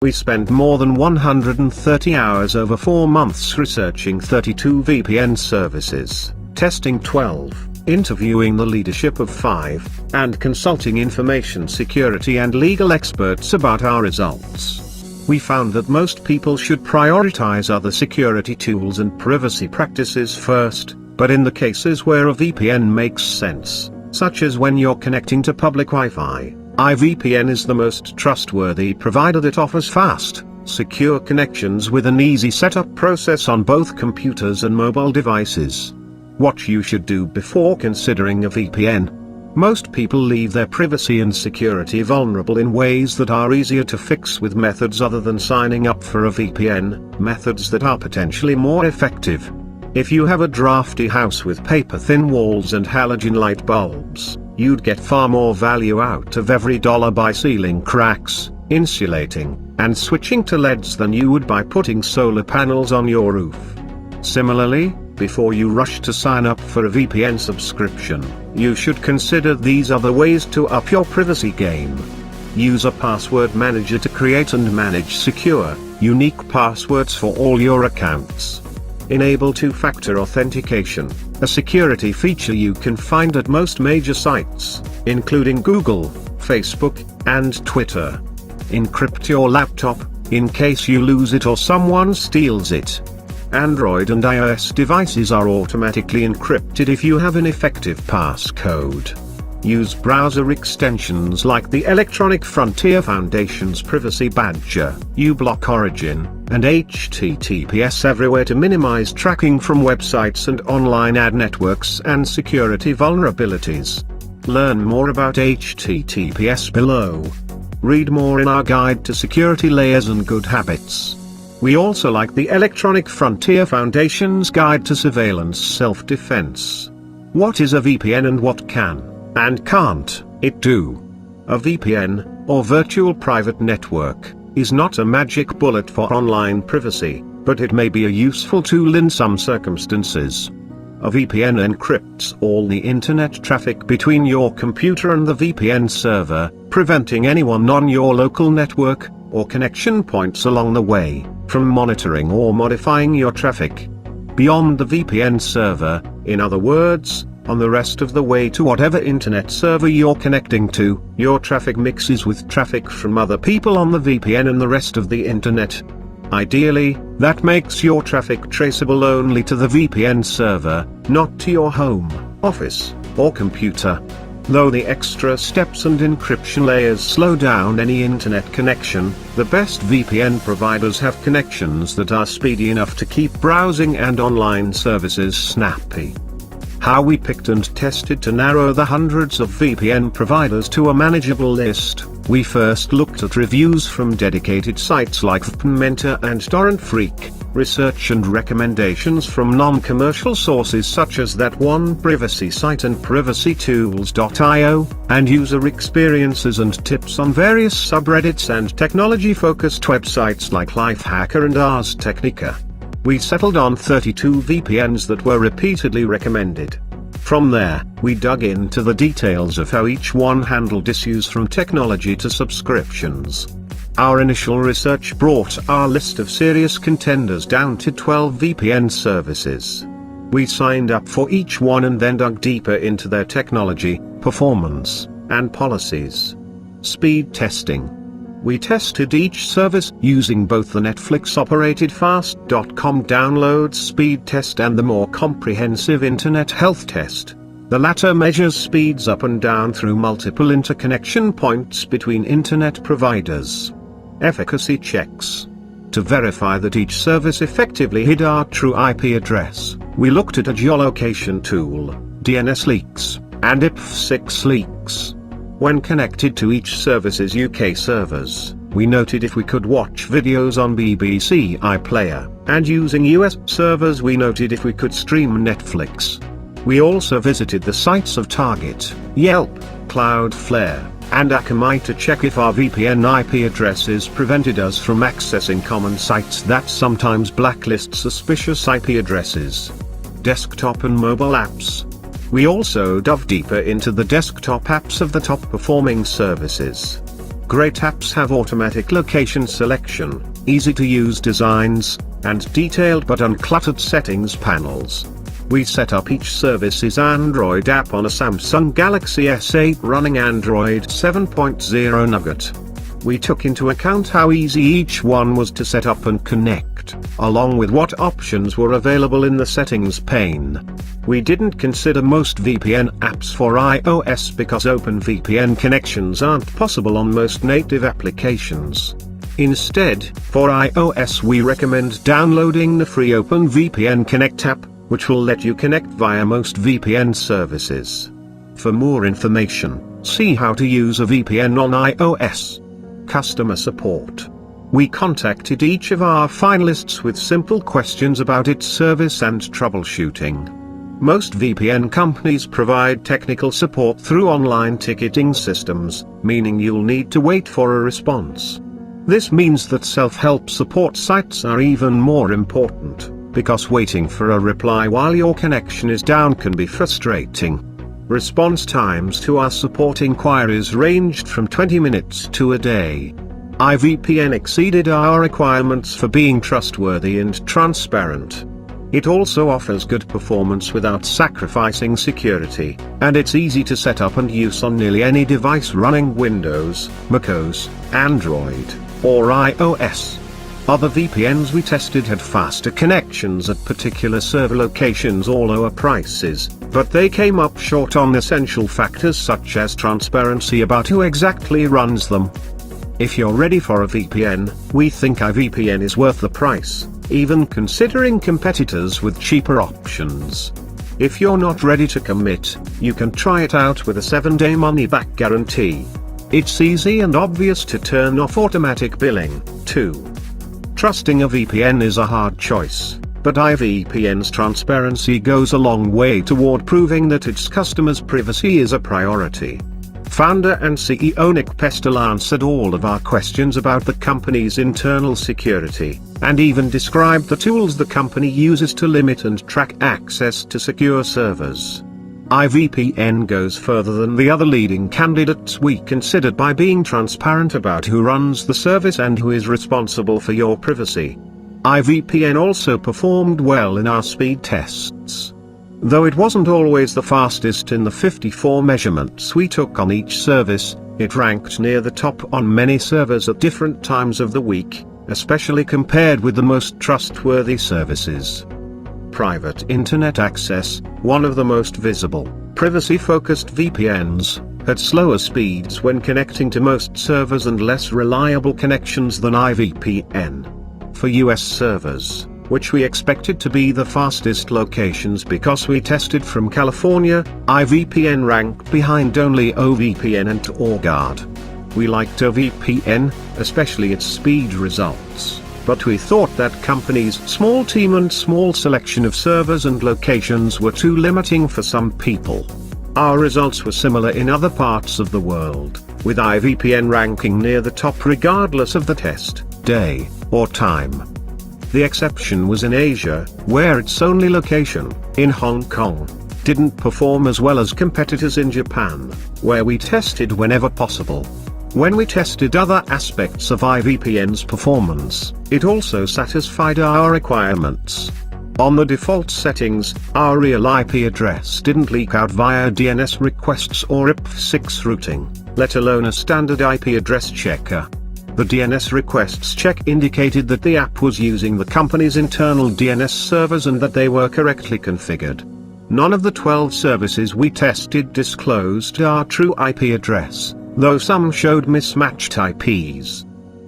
We spent more than 130 hours over 4 months researching 32 VPN services, testing 12, interviewing the leadership of 5, and consulting information security and legal experts about our results. We found that most people should prioritize other security tools and privacy practices first, but in the cases where a VPN makes sense, such as when you're connecting to public Wi-Fi, IVPN is the most trustworthy provider that offers fast, secure connections with an easy setup process on both computers and mobile devices. What you should do before considering a VPN. Most people leave their privacy and security vulnerable in ways that are easier to fix with methods other than signing up for a VPN, methods that are potentially more effective. If you have a drafty house with paper-thin walls and halogen light bulbs, you'd get far more value out of every dollar by sealing cracks, insulating, and switching to LEDs than you would by putting solar panels on your roof. Similarly, before you rush to sign up for a VPN subscription, you should consider these other ways to up your privacy game. Use a password manager to create and manage secure, unique passwords for all your accounts. Enable two-factor authentication, a security feature you can find at most major sites, including Google, Facebook, and Twitter. Encrypt your laptop, in case you lose it or someone steals it. Android and iOS devices are automatically encrypted if you have an effective passcode. Use browser extensions like the Electronic Frontier Foundation's Privacy Badger, uBlock Origin, and HTTPS Everywhere to minimize tracking from websites and online ad networks and security vulnerabilities. Learn more about HTTPS below. Read more in our guide to security layers and good habits. We also like the Electronic Frontier Foundation's Guide to Surveillance Self-Defense. What is a VPN and what can and can't it do? A VPN, or virtual private network, is not a magic bullet for online privacy, but it may be a useful tool in some circumstances. A VPN encrypts all the internet traffic between your computer and the VPN server, preventing anyone on your local network, or connection points along the way, from monitoring or modifying your traffic. Beyond the VPN server, in other words, on the rest of the way to whatever internet server you're connecting to, your traffic mixes with traffic from other people on the VPN and the rest of the internet. Ideally, that makes your traffic traceable only to the VPN server, not to your home, office, or computer. Though the extra steps and encryption layers slow down any internet connection, the best VPN providers have connections that are speedy enough to keep browsing and online services snappy. How we picked and tested to narrow the hundreds of VPN providers to a manageable list. We first looked at reviews from dedicated sites like VPN Mentor and Torrent Freak, research and recommendations from non-commercial sources such as That One Privacy Site and PrivacyTools.io, and user experiences and tips on various subreddits and technology-focused websites like Lifehacker and Ars Technica. We settled on 32 VPNs that were repeatedly recommended. From there, we dug into the details of how each one handled issues from technology to subscriptions. Our initial research brought our list of serious contenders down to 12 VPN services. We signed up for each one and then dug deeper into their technology, performance, and policies. Speed testing. We tested each service using both the Netflix-operated Fast.com download speed test and the more comprehensive Internet Health Test. The latter measures speeds up and down through multiple interconnection points between Internet providers. Efficacy checks. To verify that each service effectively hid our true IP address, we looked at a geolocation tool, DNS leaks, and IPv6 leaks. When connected to each service's UK servers, we noted if we could watch videos on BBC iPlayer, and using US servers we noted if we could stream Netflix. We also visited the sites of Target, Yelp, Cloudflare, and Akamai to check if our VPN IP addresses prevented us from accessing common sites that sometimes blacklist suspicious IP addresses. Desktop and mobile apps. We also dove deeper into the desktop apps of the top-performing services. Great apps have automatic location selection, easy-to-use designs, and detailed but uncluttered settings panels. We set up each service's Android app on a Samsung Galaxy S8 running Android 7.0 Nougat. We took into account how easy each one was to set up and connect, along with what options were available in the settings pane. We didn't consider most VPN apps for iOS because OpenVPN connections aren't possible on most native applications. Instead, for iOS we recommend downloading the free OpenVPN Connect app, which will let you connect via most VPN services. For more information, see how to use a VPN on iOS. Customer support. We contacted each of our finalists with simple questions about its service and troubleshooting. Most VPN companies provide technical support through online ticketing systems, meaning you'll need to wait for a response. This means that self-help support sites are even more important, because waiting for a reply while your connection is down can be frustrating. Response times to our support inquiries ranged from 20 minutes to a day. IVPN exceeded our requirements for being trustworthy and transparent. It also offers good performance without sacrificing security, and it's easy to set up and use on nearly any device running Windows, macOS, Android, or iOS. Other VPNs we tested had faster connections at particular server locations or lower prices, but they came up short on essential factors such as transparency about who exactly runs them. If you're ready for a VPN, we think IVPN is worth the price, even considering competitors with cheaper options. If you're not ready to commit, you can try it out with a 7-day money-back guarantee. It's easy and obvious to turn off automatic billing, too. Trusting a VPN is a hard choice, but IVPN's transparency goes a long way toward proving that its customers' privacy is a priority. Founder and CEO Nick Pestel answered all of our questions about the company's internal security, and even described the tools the company uses to limit and track access to secure servers. IVPN goes further than the other leading candidates we considered by being transparent about who runs the service and who is responsible for your privacy. IVPN also performed well in our speed tests. Though it wasn't always the fastest in the 54 measurements we took on each service, it ranked near the top on many servers at different times of the week, especially compared with the most trustworthy services. Private Internet Access, one of the most visible, privacy-focused VPNs, had slower speeds when connecting to most servers and less reliable connections than IVPN. For US servers, which we expected to be the fastest locations because we tested from California, IVPN ranked behind only OVPN and TorGuard. We liked OVPN, especially its speed results, but we thought that company's small team and small selection of servers and locations were too limiting for some people. Our results were similar in other parts of the world, with IVPN ranking near the top regardless of the test, day, or time. The exception was in Asia, where its only location, in Hong Kong, didn't perform as well as competitors in Japan, where we tested whenever possible. When we tested other aspects of IVPN's performance, it also satisfied our requirements. On the default settings, our real IP address didn't leak out via DNS requests or IPv6 routing, let alone a standard IP address checker. The DNS requests check indicated that the app was using the company's internal DNS servers and that they were correctly configured. None of the 12 services we tested disclosed our true IP address, though some showed mismatched IPs.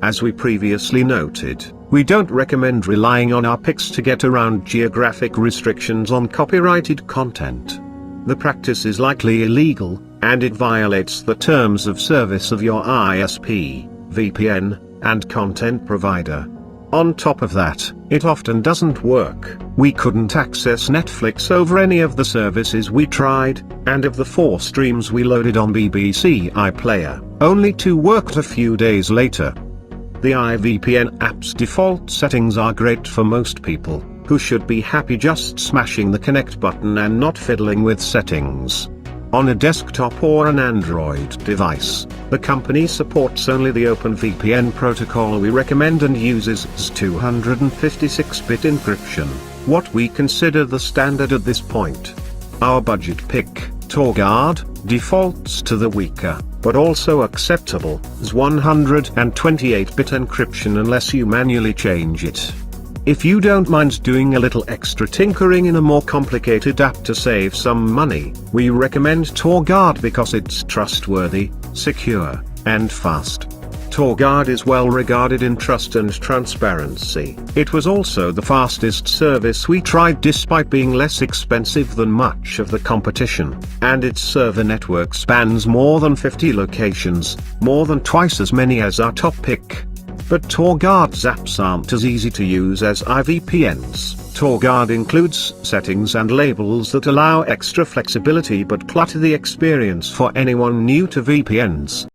As we previously noted, we don't recommend relying on our picks to get around geographic restrictions on copyrighted content. The practice is likely illegal, and it violates the terms of service of your ISP, VPN, and content provider. On top of that, it often doesn't work. We couldn't access Netflix over any of the services we tried, and of the 4 streams we loaded on BBC iPlayer, only 2 worked a few days later. The IVPN app's default settings are great for most people, who should be happy just smashing the connect button and not fiddling with settings. On a desktop or an Android device, the company supports only the OpenVPN protocol we recommend and uses 256-bit encryption, what we consider the standard at this point. Our budget pick, TorGuard, defaults to the weaker, but also acceptable, as 128-bit encryption unless you manually change it. If you don't mind doing a little extra tinkering in a more complicated app to save some money, we recommend TorGuard because it's trustworthy, secure, and fast. TorGuard is well regarded in trust and transparency. It was also the fastest service we tried despite being less expensive than much of the competition, and its server network spans more than 50 locations, more than twice as many as our top pick. But TorGuard's apps aren't as easy to use as IVPN's. TorGuard includes settings and labels that allow extra flexibility but clutter the experience for anyone new to VPNs.